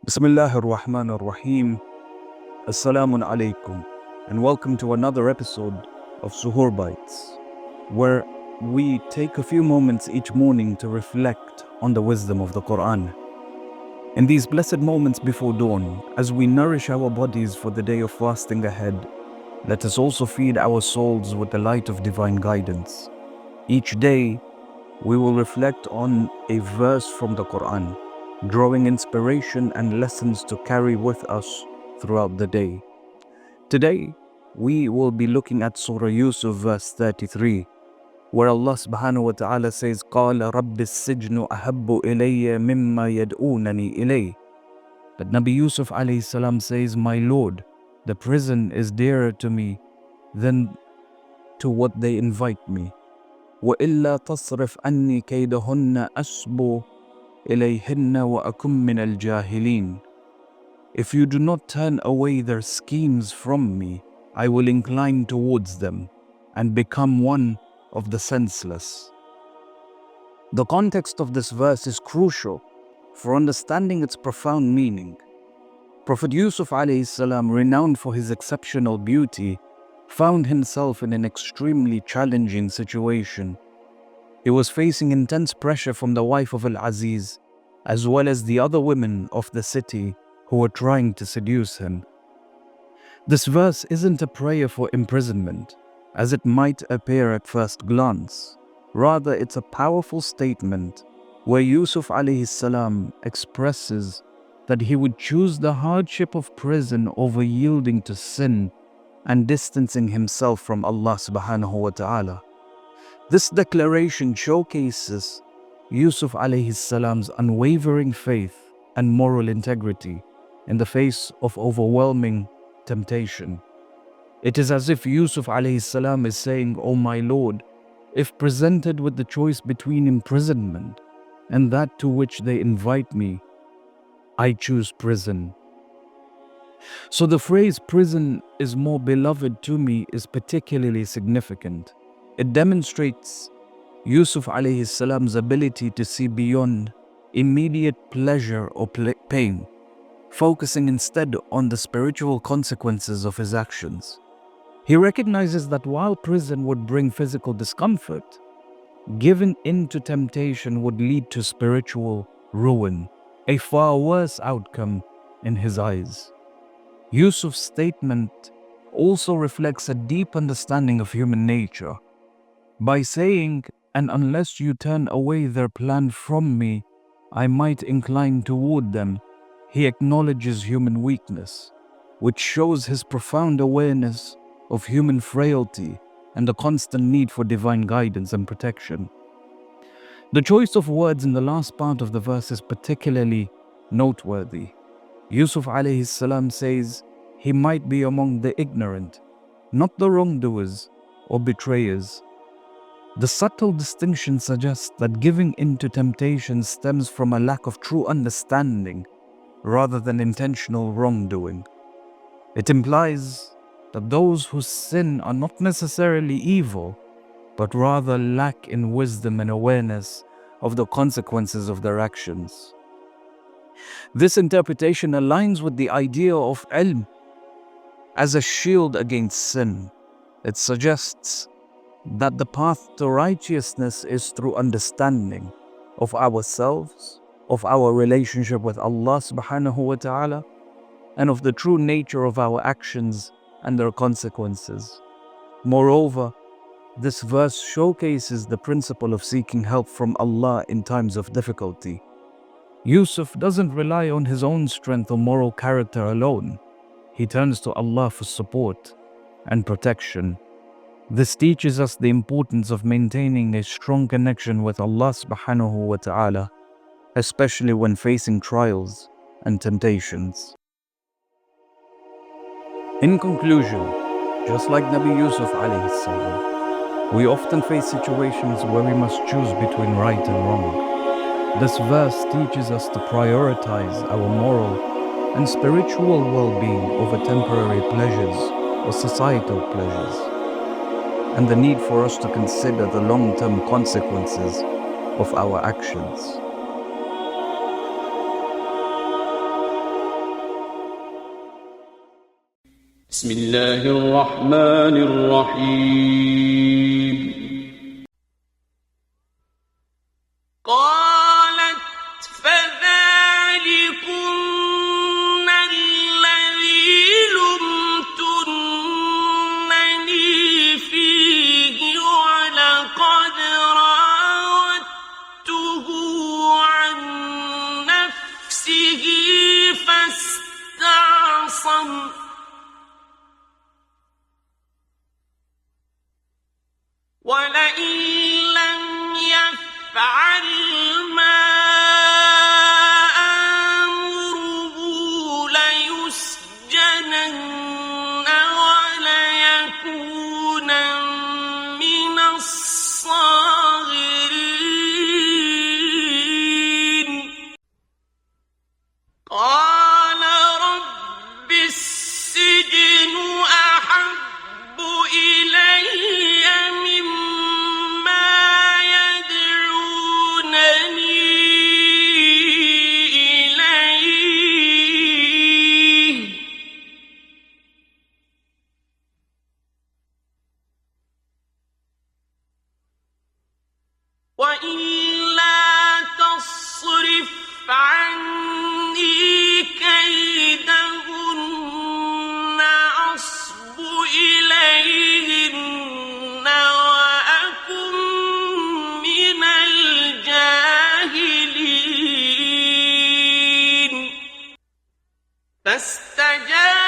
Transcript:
Bismillah ar-Rahman ar-Rahim. Assalamu alaikum. And welcome to another episode of Suhoor Bites, where we take a few moments each morning to reflect on the wisdom of the Qur'an. In these blessed moments before dawn, as we nourish our bodies for the day of fasting ahead, let us also feed our souls with the light of divine guidance. Each day, we will reflect on a verse from the Qur'an, drawing inspiration and lessons to carry with us throughout the day. Today, we will be looking at Surah Yusuf verse 33, where Allah subhanahu wa ta'ala says, قَالَ رَبِّ السِّجْنُ أَحَبُّ إِلَيَّ مِمَّا يَدْعُونَنِي إِلَيْهِ. But Nabi Yusuf alayhi salam says, My Lord, the prison is dearer to me than to what they invite me. وَإِلَّا تَصْرِفْ أَنِّي كَيْدَهُنَّ أَسْبُ إِلَيْهِنَّ وَأَكُمْ مِنَ الْجَاهِلِينَ. If you do not turn away their schemes from me, I will incline towards them and become one of the senseless. The context of this verse is crucial for understanding its profound meaning. Prophet Yusuf alayhi salam, renowned for his exceptional beauty, found himself in an extremely challenging situation. He was facing intense pressure from the wife of Al-Aziz, as well as the other women of the city who were trying to seduce him. This verse isn't a prayer for imprisonment, as it might appear at first glance. Rather, it's a powerful statement where Yusuf alayhi salam expresses that he would choose the hardship of prison over yielding to sin and distancing himself from Allah subhanahu wa ta'ala. This declaration showcases Yusuf alayhi salam's unwavering faith and moral integrity in the face of overwhelming temptation. It is as if Yusuf alayhi salam is saying, O my Lord, if presented with the choice between imprisonment and that to which they invite me, I choose prison. So the phrase prison is more beloved to me is particularly significant. It demonstrates Yusuf alayhi salam's ability to see beyond immediate pleasure or pain, focusing instead on the spiritual consequences of his actions. He recognizes that while prison would bring physical discomfort, giving in to temptation would lead to spiritual ruin, a far worse outcome in his eyes. Yusuf's statement also reflects a deep understanding of human nature. By saying, and unless you turn away their plan from me, I might incline toward them, he acknowledges human weakness, which shows his profound awareness of human frailty and the constant need for divine guidance and protection. The choice of words in the last part of the verse is particularly noteworthy. Yusuf alayhi salam says he might be among the ignorant, not the wrongdoers or betrayers. The subtle distinction suggests that giving in to temptation stems from a lack of true understanding rather than intentional wrongdoing. It implies that those who sin are not necessarily evil, but rather lack in wisdom and awareness of the consequences of their actions. This interpretation aligns with the idea of ilm as a shield against sin. It suggests that the path to righteousness is through understanding of ourselves, of our relationship with Allah subhanahu wa ta'ala, and of the true nature of our actions and their consequences. Moreover, this verse showcases the principle of seeking help from Allah in times of difficulty. Yusuf doesn't rely on his own strength or moral character alone. He turns to Allah for support and protection. This teaches us the importance of maintaining a strong connection with Allah subhanahu wa ta'ala, especially when facing trials and temptations. In conclusion, just like Nabi Yusuf alayhi salam, we often face situations where we must choose between right and wrong. This verse teaches us to prioritize our moral and spiritual well-being over temporary pleasures or societal pleasures, and the need for us to consider the long-term consequences of our actions. بسم الله الرحمن الرحيم. قالت فذلكن الذي لمتنني فيه ولقد راودته عن نفسه فاستعصم ولئن لم يفعل ما آمره ليسجنن وليكونا من الصاغرين. قال رب السجن أحب إلي مما يدعونني إليه وإلا تصرف عني كيدهن أصب إليهن وأكن من الجاهلين. فاستجاب